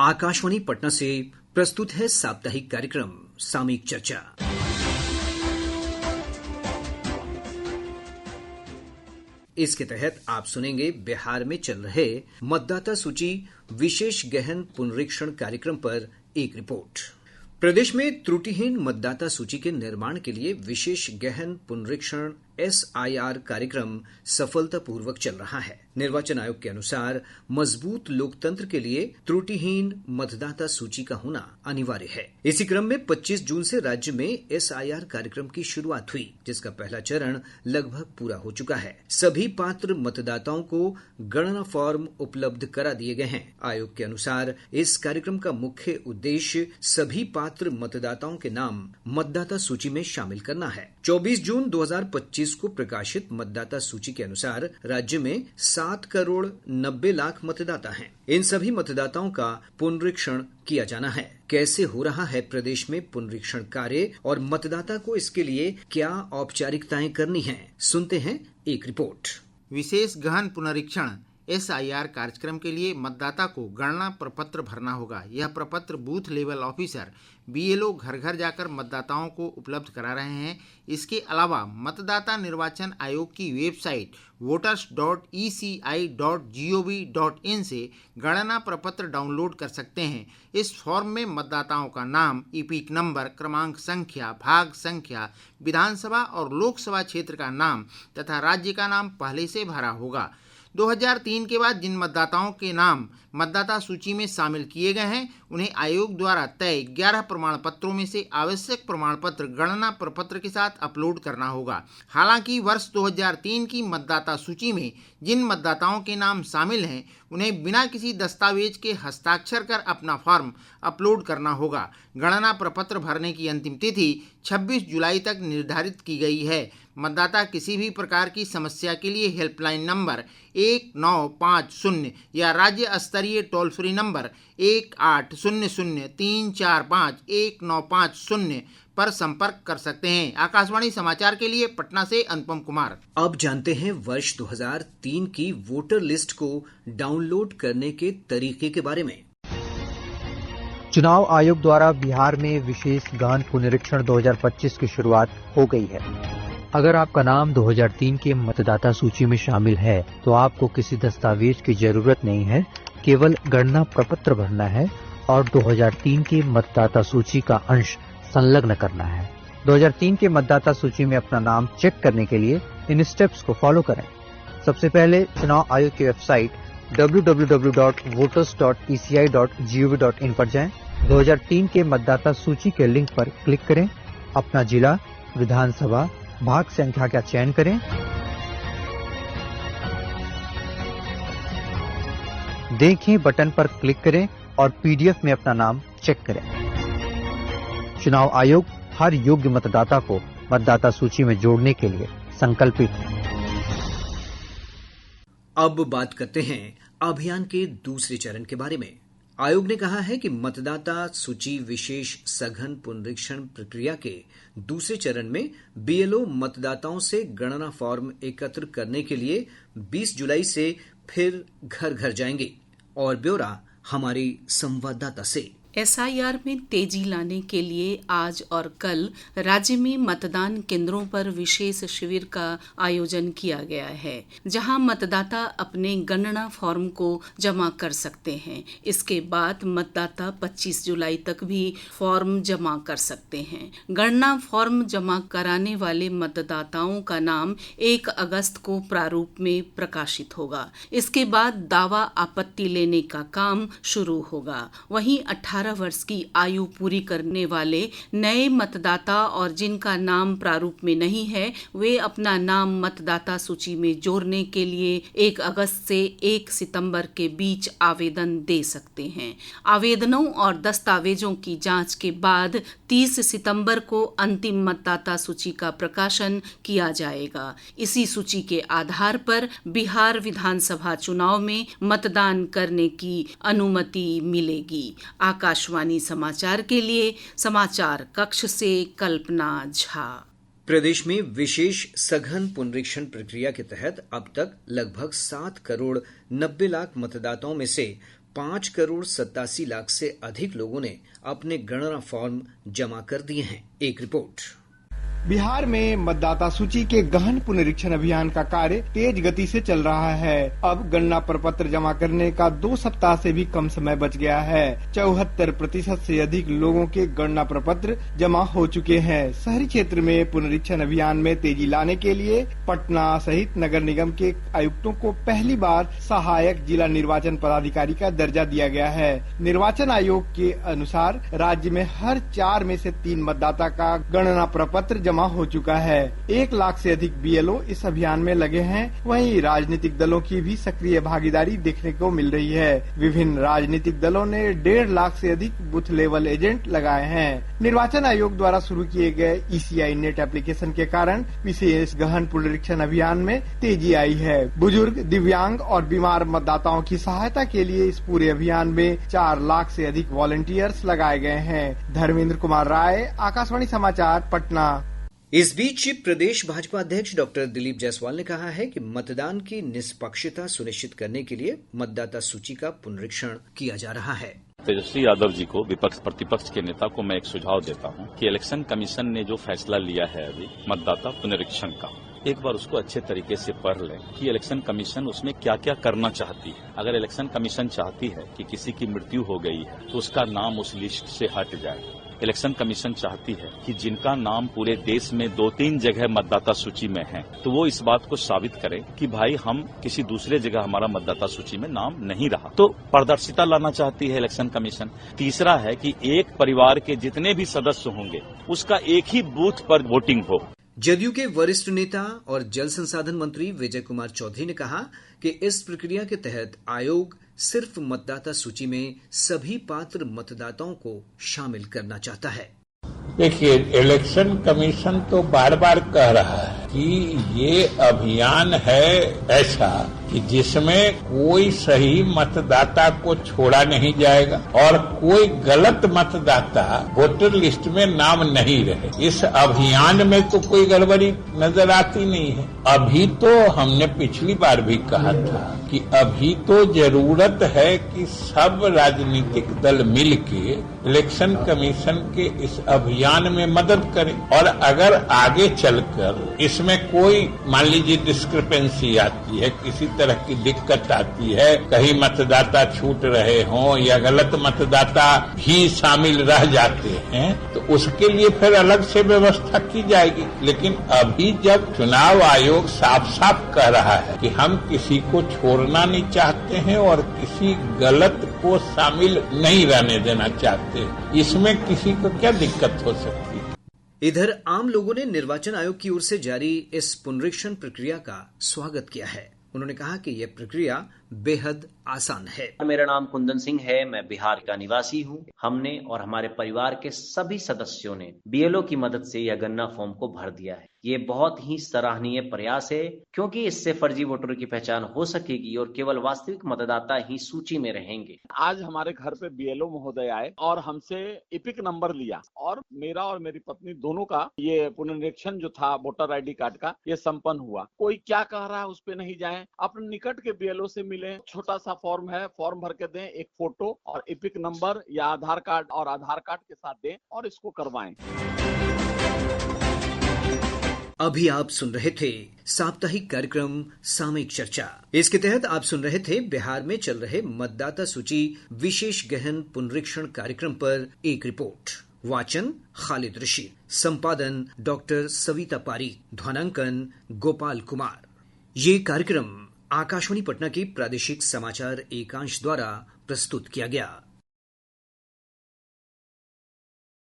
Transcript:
आकाशवाणी पटना से प्रस्तुत है साप्ताहिक कार्यक्रम सामयिक चर्चा। इसके तहत आप सुनेंगे बिहार में चल रहे मतदाता सूची विशेष गहन पुनरीक्षण कार्यक्रम पर एक रिपोर्ट। प्रदेश में त्रुटिहीन मतदाता सूची के निर्माण के लिए विशेष गहन पुनरीक्षण SIR कार्यक्रम सफलतापूर्वक चल रहा है। निर्वाचन आयोग के अनुसार मजबूत लोकतंत्र के लिए त्रुटिहीन मतदाता सूची का होना अनिवार्य है। इसी क्रम में 25 जून से राज्य में SIR कार्यक्रम की शुरुआत हुई, जिसका पहला चरण लगभग पूरा हो चुका है। सभी पात्र मतदाताओं को गणना फॉर्म उपलब्ध करा दिए गए हैं। आयोग के अनुसार इस कार्यक्रम का मुख्य उद्देश्य सभी पात्र मतदाताओं के नाम मतदाता सूची में शामिल करना है। 24 जून 2025 को प्रकाशित मतदाता सूची के अनुसार राज्य में 7 करोड़ 90 लाख मतदाता हैं। इन सभी मतदाताओं का पुनरीक्षण किया जाना है। कैसे हो रहा है प्रदेश में पुनरीक्षण कार्य और मतदाता को इसके लिए क्या औपचारिकताएं करनी हैं, सुनते हैं एक रिपोर्ट। विशेष गहन पुनरीक्षण SIR कार्यक्रम के लिए मतदाता को गणना प्रपत्र भरना होगा। यह प्रपत्र बूथ लेवल ऑफिसर BLO घर घर जाकर मतदाताओं को उपलब्ध करा रहे हैं। इसके अलावा मतदाता निर्वाचन आयोग की वेबसाइट voters.eci.gov.in से गणना प्रपत्र डाउनलोड कर सकते हैं। इस फॉर्म में मतदाताओं का नाम, EPIC नंबर, क्रमांक संख्या, भाग संख्या, विधानसभा और लोकसभा क्षेत्र का नाम तथा राज्य का नाम पहले से भरा होगा। 2003 के बाद जिन मतदाताओं के नाम मतदाता सूची में शामिल किए गए हैं, उन्हें आयोग द्वारा तय 11 प्रमाण पत्रों में से आवश्यक प्रमाण पत्र गणना प्रपत्र के साथ अपलोड करना होगा। हालांकि वर्ष 2003 की मतदाता सूची में जिन मतदाताओं के नाम शामिल हैं, उन्हें बिना किसी दस्तावेज के हस्ताक्षर कर अपना फॉर्म अपलोड करना होगा। गणना प्रपत्र भरने की अंतिम तिथि 26 जुलाई तक निर्धारित की गई है। मतदाता किसी भी प्रकार की समस्या के लिए हेल्पलाइन नंबर 1950 या राज्य स्तरीय टोल फ्री नंबर 1800-345-1950 पर संपर्क कर सकते हैं। आकाशवाणी समाचार के लिए पटना से अनुपम कुमार। अब जानते हैं वर्ष 2003 की वोटर लिस्ट को डाउनलोड करने के तरीके के बारे में। चुनाव आयोग द्वारा बिहार में विशेष गहन पुनरीक्षण 2025 की शुरुआत हो गई है। अगर आपका नाम 2003 के मतदाता सूची में शामिल है तो आपको किसी दस्तावेज की जरूरत नहीं है, केवल गणना प्रपत्र भरना है और 2003 की मतदाता सूची का अंश संलग्न करना है। 2003 के मतदाता सूची में अपना नाम चेक करने के लिए इन स्टेप्स को फॉलो करें। सबसे पहले चुनाव आयोग की वेबसाइट www.voters.eci.gov.in पर जाएं। 2003 के मतदाता सूची के लिंक पर क्लिक करें। अपना जिला, विधानसभा, भाग संख्या का चयन करें। देखें बटन पर क्लिक करें और PDF में अपना नाम चेक करें। चुनाव आयोग हर योग्य मतदाता को मतदाता सूची में जोड़ने के लिए संकल्पित है। अब बात करते हैं अभियान के दूसरे चरण के बारे में। आयोग ने कहा है कि मतदाता सूची विशेष सघन पुनरीक्षण प्रक्रिया के दूसरे चरण में BLO मतदाताओं से गणना फॉर्म एकत्र करने के लिए 20 जुलाई से फिर घर घर जाएंगे। और ब्यौरा हमारी संवाददाता से। SIR में तेजी लाने के लिए आज और कल राज्य में मतदान केंद्रों पर विशेष शिविर का आयोजन किया गया है, जहां मतदाता अपने गणना फॉर्म को जमा कर सकते हैं। इसके बाद मतदाता 25 जुलाई तक भी फॉर्म जमा कर सकते हैं। गणना फॉर्म जमा कराने वाले मतदाताओं का नाम 1 अगस्त को प्रारूप में प्रकाशित होगा। इसके बाद दावा आपत्ति लेने का काम शुरू होगा। वहीं 18 वर्ष की आयु पूरी करने वाले नए मतदाता और जिनका नाम प्रारूप में नहीं है, वे अपना नाम मतदाता सूची में जोड़ने के लिए 1 अगस्त से 1 सितंबर के बीच आवेदन दे सकते हैं। आवेदनों और दस्तावेजों की जांच के बाद 30 सितंबर को अंतिम मतदाता सूची का प्रकाशन किया जाएगा। इसी सूची के आधार पर बिहार विधानसभा चुनाव में मतदान करने की अनुमति मिलेगी। आकाशवाणी समाचार के लिए समाचार कक्ष से कल्पना झा। प्रदेश में विशेष सघन पुनरीक्षण प्रक्रिया के तहत अब तक लगभग 7 करोड़ 90 लाख मतदाताओं में से 5,87,00,000 से अधिक लोगों ने अपने गणना फॉर्म जमा कर दिए हैं। एक रिपोर्ट। बिहार में मतदाता सूची के गहन पुनरीक्षण अभियान का कार्य तेज गति से चल रहा है। अब गणना प्रपत्र जमा करने का 2 सप्ताह से भी कम समय बच गया है। 74% से अधिक लोगों के गणना प्रपत्र जमा हो चुके हैं। शहरी क्षेत्र में पुनरीक्षण अभियान में तेजी लाने के लिए पटना सहित नगर निगम के आयुक्तों को पहली बार सहायक जिला निर्वाचन पदाधिकारी का दर्जा दिया गया है। निर्वाचन आयोग के अनुसार राज्य में हर 4 में से 3 मतदाता का गणना प्रपत्र जमा हो चुका है। 1 लाख से अधिक बीएलओ इस अभियान में लगे हैं। वहीं राजनीतिक दलों की भी सक्रिय भागीदारी देखने को मिल रही है। विभिन्न राजनीतिक दलों ने 1.5 लाख से अधिक बूथ लेवल एजेंट लगाए हैं। निर्वाचन आयोग द्वारा शुरू किए गए ECI नेट एप्लीकेशन के कारण विशेष गहन पुनरीक्षण अभियान में तेजी आई है। बुजुर्ग, दिव्यांग और बीमार मतदाताओं की सहायता के लिए इस पूरे अभियान में 4 लाख से अधिक वॉलंटियर्स लगाए गए हैं। धर्मेंद्र कुमार राय, आकाशवाणी समाचार, पटना। इस बीच प्रदेश भाजपा अध्यक्ष डॉक्टर दिलीप जायसवाल ने कहा है कि मतदान की निष्पक्षता सुनिश्चित करने के लिए मतदाता सूची का पुनरीक्षण किया जा रहा है। तेजस्वी यादव जी को विपक्ष प्रतिपक्ष के नेता को मैं एक सुझाव देता हूं कि इलेक्शन कमीशन ने जो फैसला लिया है अभी मतदाता पुनरीक्षण का, एक बार उसको अच्छे तरीके से पढ़ लें कि इलेक्शन कमीशन उसमें क्या क्या करना चाहती है। अगर इलेक्शन कमीशन चाहती है कि किसी की मृत्यु हो गई है तो उसका नाम उस लिस्ट से हट जाए। इलेक्शन कमीशन चाहती है कि जिनका नाम पूरे देश में 2-3 जगह मतदाता सूची में है तो वो इस बात को साबित करें कि भाई हम किसी दूसरे जगह हमारा मतदाता सूची में नाम नहीं रहा। तो पारदर्शिता लाना चाहती है इलेक्शन कमीशन। तीसरा है कि एक परिवार के जितने भी सदस्य होंगे उसका एक ही बूथ पर वोटिंग हो। जदयू के वरिष्ठ नेता और जल संसाधन मंत्री विजय कुमार चौधरी ने कहा कि इस प्रक्रिया के तहत आयोग सिर्फ मतदाता सूची में सभी पात्र मतदाताओं को शामिल करना चाहता है। देखिए, इलेक्शन कमीशन तो बार बार कह रहा है कि ये अभियान है ऐसा कि जिसमें कोई सही मतदाता को छोड़ा नहीं जाएगा और कोई गलत मतदाता वोटर लिस्ट में नाम नहीं रहे। इस अभियान में तो कोई गड़बड़ी नजर आती नहीं है। अभी तो हमने पिछली बार भी कहा था कि अभी तो जरूरत है कि सब राजनीतिक दल मिलके इलेक्शन कमीशन के इस अभियान में मदद करें और अगर आगे चलकर इसमें कोई मान लीजिए डिस्क्रिपेंसी आती है, किसी तरह की दिक्कत आती है, कहीं मतदाता छूट रहे हों या गलत मतदाता भी शामिल रह जाते हैं तो उसके लिए फिर अलग से व्यवस्था की जाएगी। लेकिन अभी जब चुनाव आयोग साफ साफ कह रहा है कि हम किसी को छोड़ना नहीं चाहते हैं और किसी गलत को शामिल नहीं रहने देना चाहते, इसमें किसी को क्या दिक्कत हो सकती है। इधर आम लोगों ने निर्वाचन आयोग की ओर से जारी इस पुनरीक्षण प्रक्रिया का स्वागत किया है। उन्होंने कहा कि यह प्रक्रिया बेहद आसान है। मेरा नाम कुंदन सिंह है, मैं बिहार का निवासी हूँ। हमने और हमारे परिवार के सभी सदस्यों ने बीएलओ की मदद से यह गणना फॉर्म को भर दिया है। ये बहुत ही सराहनीय प्रयास है क्योंकि इससे फर्जी वोटरों की पहचान हो सकेगी और केवल वास्तविक मतदाता ही सूची में रहेंगे। आज हमारे घर पे बीएलओ महोदय आए और हमसे इपिक नंबर लिया और मेरा और मेरी पत्नी दोनों का ये पुनरीक्षण जो था वोटर आईडी कार्ड का ये संपन्न हुआ। कोई क्या कह रहा है उस पे नहीं जाए, अपने निकट के बीएलओ से मिले। छोटा सा फॉर्म है, फॉर्म भर के दें, एक फोटो और इपिक नंबर या आधार कार्ड और आधार कार्ड के साथ दें और इसको करवाएं। अभी आप सुन रहे थे साप्ताहिक कार्यक्रम सामयिक चर्चा। इसके तहत आप सुन रहे थे बिहार में चल रहे मतदाता सूची विशेष गहन पुनरीक्षण कार्यक्रम पर एक रिपोर्ट। वाचन खालिद रशीद, संपादन डॉक्टर सविता पारी, ध्वनांकन गोपाल कुमार। ये कार्यक्रम आकाशवाणी पटना की प्रादेशिक समाचार एकांश द्वारा प्रस्तुत किया गया।